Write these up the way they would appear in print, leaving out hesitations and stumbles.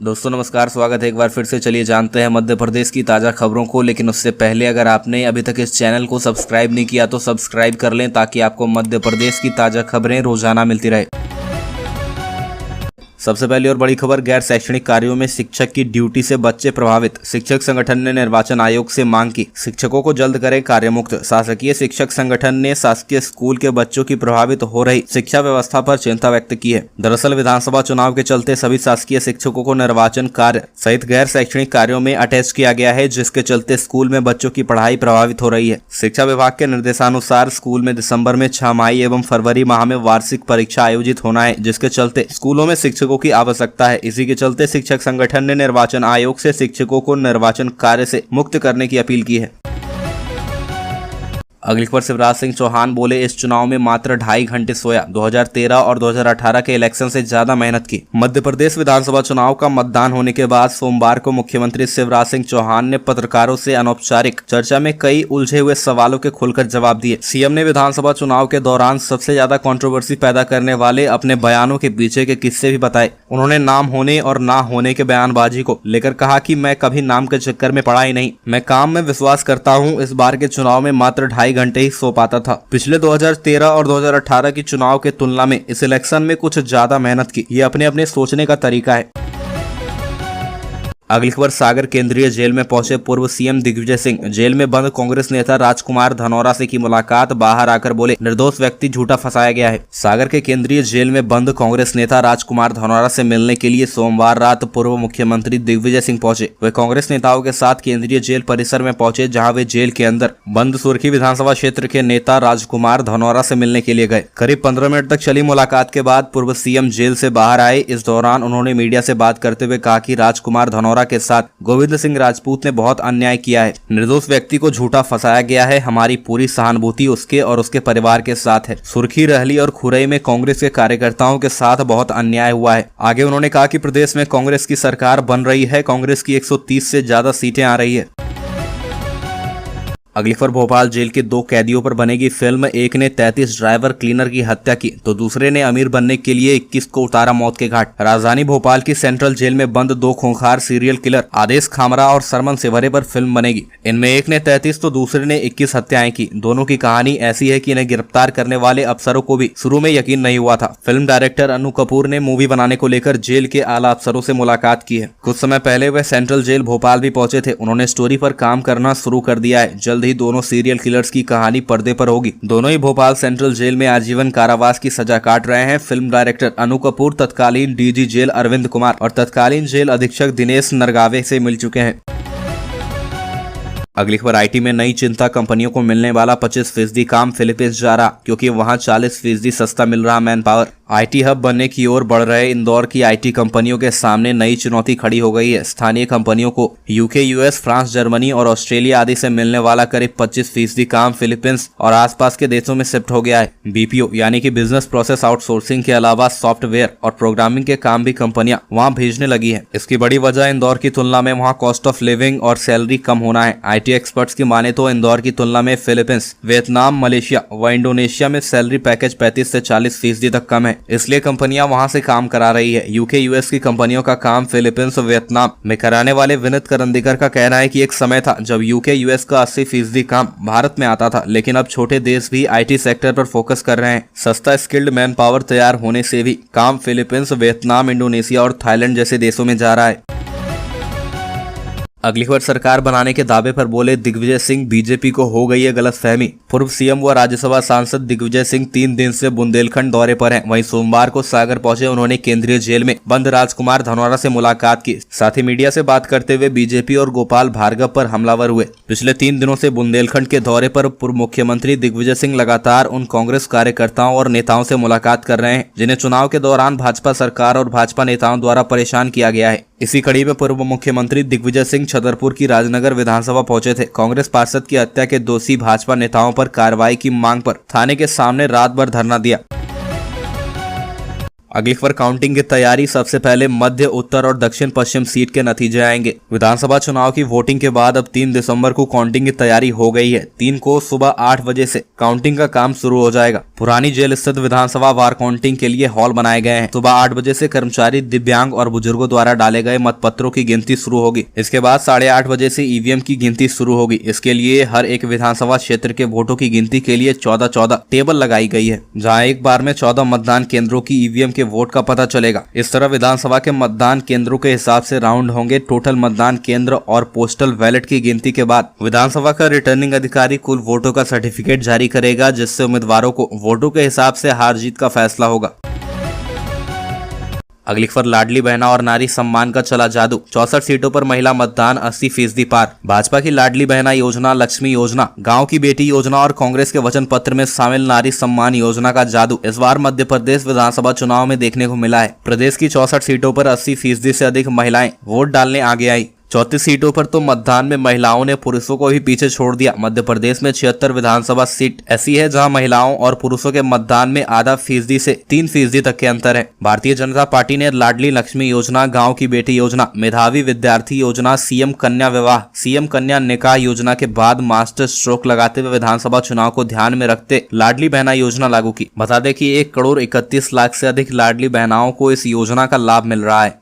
दोस्तों नमस्कार, स्वागत है एक बार फिर से। चलिए जानते हैं मध्य प्रदेश की ताज़ा खबरों को, लेकिन उससे पहले अगर आपने अभी तक इस चैनल को सब्सक्राइब नहीं किया तो सब्सक्राइब कर लें ताकि आपको मध्य प्रदेश की ताज़ा खबरें रोजाना मिलती रहे। सबसे पहली और बड़ी खबर, गैर शैक्षणिक कार्यों में शिक्षक की ड्यूटी से बच्चे प्रभावित। शिक्षक संगठन ने निर्वाचन आयोग से मांग की, शिक्षकों को जल्द करें कार्यमुक्त। शासकीय शिक्षक संगठन ने शासकीय स्कूल के बच्चों की प्रभावित हो रही शिक्षा व्यवस्था पर चिंता व्यक्त की है। दरअसल विधानसभा चुनाव के चलते सभी शासकीय शिक्षकों को निर्वाचन कार्य सहित गैर शैक्षणिक कार्यों में अटैच किया गया है, जिसके चलते स्कूल में बच्चों की पढ़ाई प्रभावित हो रही है। शिक्षा विभाग के निर्देशानुसार स्कूल में दिसंबर में छमाही एवं फरवरी माह में वार्षिक परीक्षा आयोजित होना है, जिसके चलते स्कूलों में शिक्षकों की आवश्यकता है। इसी के चलते शिक्षक संगठन ने निर्वाचन आयोग से शिक्षकों को निर्वाचन कार्य से मुक्त करने की अपील की है। अगली खबर, शिवराज सिंह चौहान बोले, इस चुनाव में मात्र 2.5 घंटे सोया, 2013 और 2018 के इलेक्शन से ज्यादा मेहनत की। मध्य प्रदेश विधानसभा चुनाव का मतदान होने के बाद सोमवार को मुख्यमंत्री शिवराज सिंह चौहान ने पत्रकारों से अनौपचारिक चर्चा में कई उलझे हुए सवालों के खुलकर जवाब दिए। सीएम ने विधानसभा चुनाव के दौरान सबसे ज्यादा कंट्रोवर्सी पैदा करने वाले अपने बयानों के पीछे के किस्से भी बताए। उन्होंने नाम होने और ना होने के बयानबाजी को लेकर कहा कि मैं कभी नाम के चक्कर में पड़ा ही नहीं, मैं काम में विश्वास करता हूँ। इस बार के चुनाव में मात्र 2.5 घंटे ही सो पाता था। पिछले 2013 और 2018 की चुनाव के तुलना में इस इलेक्शन में कुछ ज्यादा मेहनत की। ये अपने अपने सोचने का तरीका है। अगली खबर, सागर केंद्रीय जेल में पहुंचे पूर्व सीएम दिग्विजय सिंह। जेल में बंद कांग्रेस नेता राजकुमार धनोरा से की मुलाकात, बाहर आकर बोले, निर्दोष व्यक्ति झूठा फंसाया गया है। सागर के केंद्रीय जेल में बंद कांग्रेस नेता राजकुमार धनोरा से मिलने के लिए सोमवार रात पूर्व मुख्यमंत्री दिग्विजय सिंह पहुंचे। वे कांग्रेस नेताओं के साथ केंद्रीय जेल परिसर में पहुंचे, जहाँ वे जेल के अंदर बंद सुर्खी विधानसभा क्षेत्र के नेता राजकुमार धनोरा से मिलने के लिए गए। करीब 15 मिनट तक चली मुलाकात के बाद पूर्व सीएम जेल से बाहर आए। इस दौरान उन्होंने मीडिया से बात करते हुए कहा कि राजकुमार धनोरा के साथ गोविंद सिंह राजपूत ने बहुत अन्याय किया है, निर्दोष व्यक्ति को झूठा फंसाया गया है। हमारी पूरी सहानुभूति उसके और उसके परिवार के साथ है। सुर्खी, रहली और खुरई में कांग्रेस के कार्यकर्ताओं के साथ बहुत अन्याय हुआ है। आगे उन्होंने कहा कि प्रदेश में कांग्रेस की सरकार बन रही है, कांग्रेस की 130 से ज्यादा सीटें आ रही है। अगली खबर, भोपाल जेल के 2 कैदियों पर बनेगी फिल्म। एक ने 33 ड्राइवर क्लीनर की हत्या की तो दूसरे ने अमीर बनने के लिए 21 को उतारा मौत के घाट। राजधानी भोपाल की सेंट्रल जेल में बंद 2 खूंखार सीरियल किलर आदेश खामरा और सरमन सेवरे पर फिल्म बनेगी। इनमें एक ने 33 तो दूसरे ने 21 हत्याएं की। दोनों की कहानी ऐसी है कि इन्हें गिरफ्तार करने वाले अफसरों को भी शुरू में यकीन नहीं हुआ था। फिल्म डायरेक्टर अनु कपूर ने मूवी बनाने को लेकर जेल के आला अफसरों से मुलाकात की है। कुछ समय पहले वह सेंट्रल जेल भोपाल भी पहुंचे थे। उन्होंने स्टोरी पर काम करना शुरू कर दिया है। जल्द ही दोनों सीरियल किलर्स की कहानी पर्दे पर होगी। दोनों ही भोपाल सेंट्रल जेल में आजीवन कारावास की सजा काट रहे हैं। फिल्म डायरेक्टर अनु कपूर तत्कालीन डीजी जेल अरविंद कुमार और तत्कालीन जेल अधीक्षक दिनेश नरगावे से मिल चुके हैं। अगली खबर, आईटी में नई चिंता, कंपनियों को मिलने वाला 25% काम फिलीपींस जा रहा, क्योंकि वहां 40% सस्ता मिल रहा मैन पावर। आईटी हब बनने की ओर बढ़ रहे इंदौर की आईटी कंपनियों के सामने नई चुनौती खड़ी हो गई है। स्थानीय कंपनियों को यूके, यूएस, फ्रांस, जर्मनी और ऑस्ट्रेलिया आदि से मिलने वाला करीब 25% काम फिलीपींस और आसपास के देशों में शिफ्ट हो गया है। बीपीओ यानी कि बिजनेस प्रोसेस आउटसोर्सिंग के अलावा सॉफ्टवेयर और प्रोग्रामिंग के काम भी कंपनियां वहां भेजने लगी है। इसकी बड़ी वजह इंदौर की तुलना में वहां कॉस्ट ऑफ लिविंग और सैलरी कम होना है। आईटी एक्सपर्ट्स की माने तो इंदौर की तुलना में फिलीपींस, वियतनाम, मलेशिया व इंडोनेशिया में सैलरी पैकेज 35 से 40% तक कम है। इसलिए कंपनियां वहां से काम करा रही है। यूके, यूएस की कंपनियों का काम फिलीपींस और वियतनाम में कराने वाले विनीत करंदीकर का कहना है कि एक समय था जब यूके, यूएस का 80% काम भारत में आता था, लेकिन अब छोटे देश भी आईटी सेक्टर पर फोकस कर रहे हैं। सस्ता स्किल्ड मैन पावर तैयार होने से भी काम फिलीपींस, वियतनाम, इंडोनेशिया और थाईलैंड जैसे देशों में जा रहा है। अगली खबर, सरकार बनाने के दावे पर बोले दिग्विजय सिंह, बीजेपी को हो गई है गलतफहमी। पूर्व सीएम व राज्यसभा सांसद दिग्विजय सिंह 3 दिन से बुंदेलखंड दौरे पर हैं। वहीं सोमवार को सागर पहुंचे। उन्होंने केंद्रीय जेल में बंद राजकुमार धनोरा से मुलाकात की। साथ ही मीडिया से बात करते हुए बीजेपी और गोपाल भार्गव पर हमलावर हुए। पिछले 3 दिनों से बुंदेलखंड के दौरे पर पूर्व मुख्यमंत्री दिग्विजय सिंह लगातार उन कांग्रेस कार्यकर्ताओं और नेताओं से मुलाकात कर रहे हैं जिन्हें चुनाव के दौरान भाजपा सरकार और भाजपा नेताओं द्वारा परेशान किया गया है। इसी कड़ी में पूर्व मुख्यमंत्री दिग्विजय सिंह छतरपुर की राजनगर विधानसभा पहुंचे थे। कांग्रेस पार्षद की हत्या के दोषी भाजपा नेताओं पर कार्रवाई की मांग पर थाने के सामने रात भर धरना दिया। अगली खबर काउंटिंग की तैयारी। सबसे पहले मध्य, उत्तर और दक्षिण पश्चिम सीट के नतीजे आएंगे। विधानसभा चुनाव की वोटिंग के बाद अब 3 दिसंबर को काउंटिंग की तैयारी हो गई है। 3 को सुबह 8 बजे से काउंटिंग का काम शुरू हो जाएगा। पुरानी जेल स्थित विधानसभा वार काउंटिंग के लिए हॉल बनाए गए हैं। सुबह 8 बजे से कर्मचारी, दिव्यांग और बुजुर्गों द्वारा डाले गए मतपत्रों की गिनती शुरू होगी। इसके बाद 8:30 बजे से ईवीएम की गिनती शुरू होगी। इसके लिए हर एक विधानसभा क्षेत्र के वोटों की गिनती के लिए 14 टेबल लगाई गई है, जहाँ एक बार में 14 मतदान केंद्रों की ईवीएम के वोट का पता चलेगा। इस तरह विधानसभा के मतदान केंद्रों के हिसाब से राउंड होंगे। टोटल मतदान केंद्र और पोस्टल बैलेट की गिनती के बाद विधानसभा का रिटर्निंग अधिकारी कुल वोटों का सर्टिफिकेट जारी करेगा, जिससे उम्मीदवारों को वोटों के हिसाब से हार जीत का फैसला होगा। अगली खबर लाडली बहना और नारी सम्मान का चला जादू। 64 सीटों पर महिला मतदान 80% पार। भाजपा की लाडली बहना योजना, लक्ष्मी योजना, गांव की बेटी योजना और कांग्रेस के वचन पत्र में शामिल नारी सम्मान योजना का जादू इस बार मध्य प्रदेश विधानसभा चुनाव में देखने को मिला है। प्रदेश की 64 सीटों पर 80% से अधिक महिलाएं वोट डालने आगे आई। 34 सीटों पर तो मतदान में महिलाओं ने पुरुषों को भी पीछे छोड़ दिया। मध्य प्रदेश में 76 विधानसभा सीट ऐसी है जहां महिलाओं और पुरुषों के मतदान में आधा फीसदी से 3% तक के अंतर है। भारतीय जनता पार्टी ने लाडली लक्ष्मी योजना, गांव की बेटी योजना, मेधावी विद्यार्थी योजना, सीएम कन्या विवाह, सीएम कन्या निकाह योजना के बाद मास्टर स्ट्रोक लगाते हुए विधानसभा चुनाव को ध्यान में रखते लाडली बहना योजना लागू की। बता दें कि 1,31,00,000 से अधिक लाडली बहनाओं को इस योजना का लाभ मिल रहा है।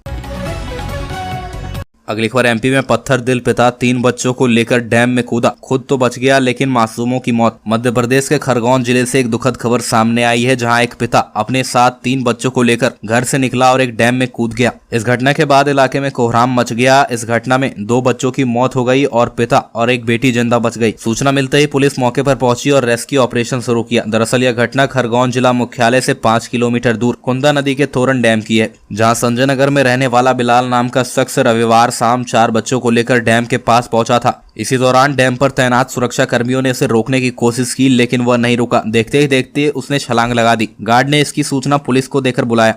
अगली खबर एमपी में पत्थर दिल पिता 3 बच्चों को लेकर डैम में कूदा, खुद तो बच गया लेकिन मासूमों की मौत। मध्य प्रदेश के खरगोन जिले से एक दुखद खबर सामने आई है, जहां एक पिता अपने साथ 3 बच्चों को लेकर घर से निकला और एक डैम में कूद गया। इस घटना के बाद इलाके में कोहराम मच गया। इस घटना में 2 बच्चों की मौत हो गई और पिता और एक बेटी जिंदा बच गई। सूचना मिलते ही पुलिस मौके पर पहुंची और रेस्क्यू ऑपरेशन शुरू किया। दरअसल यह घटना खरगोन जिला मुख्यालय से 5 किलोमीटर दूर कुंदा नदी के तोरण डैम की है, जहाँ संजय नगर में रहने वाला बिलाल नाम का शख्स रविवार शाम 4 बच्चों को लेकर डैम के पास पहुंचा था। इसी दौरान डैम पर तैनात सुरक्षा कर्मियों ने उसे रोकने की कोशिश की, लेकिन वह नहीं रुका। देखते ही देखते उसने छलांग लगा दी। गार्ड ने इसकी सूचना पुलिस को देकर बुलाया।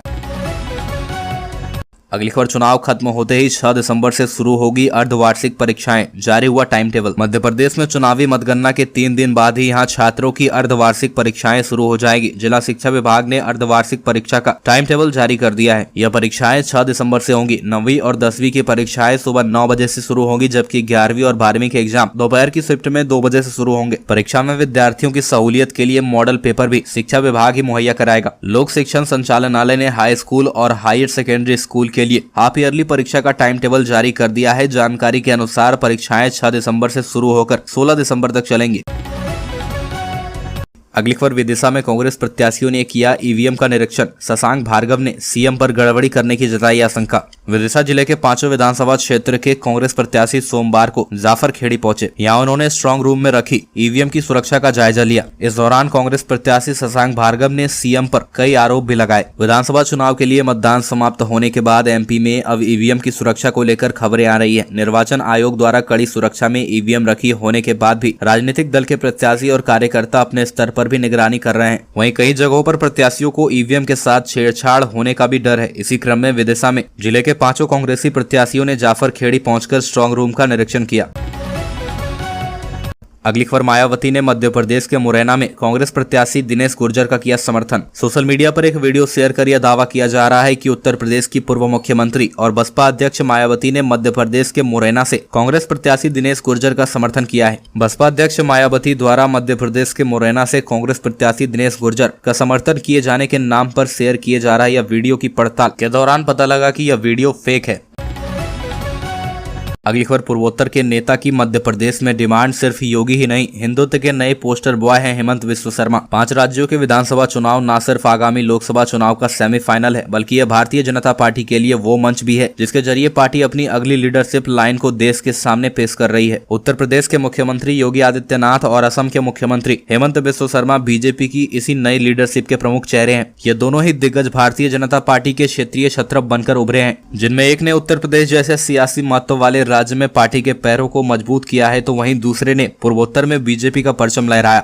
अगली खबर चुनाव खत्म होते ही 6 दिसंबर से शुरू होगी अर्धवार्षिक परीक्षाएं, जारी हुआ टाइम टेबल। मध्य प्रदेश में चुनावी मतगणना के 3 दिन बाद ही यहां छात्रों की अर्धवार्षिक परीक्षाएं शुरू हो जाएगी। जिला शिक्षा विभाग ने अर्धवार्षिक परीक्षा का टाइम टेबल जारी कर दिया है। यह परीक्षाएं 6 दिसंबर से होंगी। 9वीं और 10वीं की परीक्षाएं सुबह 9 बजे से शुरू होंगी, जबकि 11वीं और 12वीं के एग्जाम दोपहर की शिफ्ट में 2 बजे से शुरू होंगे। परीक्षा में विद्यार्थियों की सहूलियत के लिए मॉडल पेपर भी शिक्षा विभाग ही मुहैया कराएगा। लोक शिक्षण संचालनालय ने हाई स्कूल और हायर सेकेंडरी स्कूल के लिए हाफ ईयरली परीक्षा का टाइम टेबल जारी कर दिया है। जानकारी के अनुसार परीक्षाएं 6 दिसंबर से शुरू होकर 16 दिसंबर तक चलेंगी। अगली खबर विदिशा में कांग्रेस प्रत्याशियों ने किया ईवीएम का निरीक्षण। शशांक भार्गव ने सीएम पर गड़बड़ी करने की जताई आशंका। विदिशा जिले के 5 विधानसभा क्षेत्र के कांग्रेस प्रत्याशी सोमवार को जाफर खेड़ी पहुंचे। यहां उन्होंने स्ट्रांग रूम में रखी ईवीएम की सुरक्षा का जायजा लिया। इस दौरान कांग्रेस प्रत्याशी शशांक भार्गव ने सीएम पर कई आरोप भी लगाए। विधानसभा चुनाव के लिए मतदान समाप्त होने के बाद एमपी में अब ईवीएम की सुरक्षा को लेकर खबरें आ रही है। निर्वाचन आयोग द्वारा कड़ी सुरक्षा में ईवीएम रखी होने के बाद भी राजनीतिक दल के प्रत्याशी और कार्यकर्ता अपने स्तर पर भी निगरानी कर रहे हैं। वहीं कई जगहों पर प्रत्याशियों को ईवीएम के साथ छेड़छाड़ होने का भी डर है। इसी क्रम में विदिशा में जिले के 5 कांग्रेसी प्रत्याशियों ने जाफर खेड़ी पहुंचकर स्ट्रांग रूम का निरीक्षण किया। अगली खबर मायावती ने मध्य प्रदेश के मुरैना में कांग्रेस प्रत्याशी दिनेश गुर्जर का किया समर्थन। सोशल मीडिया पर एक वीडियो शेयर कर यह दावा किया जा रहा है कि उत्तर प्रदेश की पूर्व मुख्यमंत्री और बसपा अध्यक्ष मायावती ने मध्य प्रदेश के मुरैना से कांग्रेस प्रत्याशी दिनेश गुर्जर का समर्थन किया है। बसपा अध्यक्ष मायावती द्वारा मध्य प्रदेश के मुरैना से कांग्रेस प्रत्याशी दिनेश गुर्जर का समर्थन किए जाने के नाम पर शेयर किए जा रहा है। यह वीडियो की पड़ताल के दौरान पता लगा कि यह वीडियो फेक है। अगली खबर पूर्वोत्तर के नेता की मध्य प्रदेश में डिमांड। सिर्फ योगी ही नहीं, हिंदुत्व के नए पोस्टर बॉय हैं हेमंत विश्व शर्मा। 5 राज्यों के विधानसभा चुनाव न सिर्फ आगामी लोकसभा चुनाव का सेमीफाइनल है, बल्कि यह भारतीय जनता पार्टी के लिए वो मंच भी है जिसके जरिए पार्टी अपनी अगली लीडरशिप लाइन को देश के सामने पेश कर रही है। उत्तर प्रदेश के मुख्यमंत्री योगी आदित्यनाथ और असम के मुख्यमंत्री हेमंत विश्व शर्मा बीजेपी की इसी नई लीडरशिप के प्रमुख चेहरे हैं। ये दोनों ही दिग्गज भारतीय जनता पार्टी के क्षेत्रीय छत्रप बनकर उभरे हैं, जिनमें एक ने उत्तर प्रदेश जैसे सियासी महत्व वाले राज्य में पार्टी के पैरों को मजबूत किया है, तो वहीं दूसरे ने पूर्वोत्तर में बीजेपी का परचम लहराया।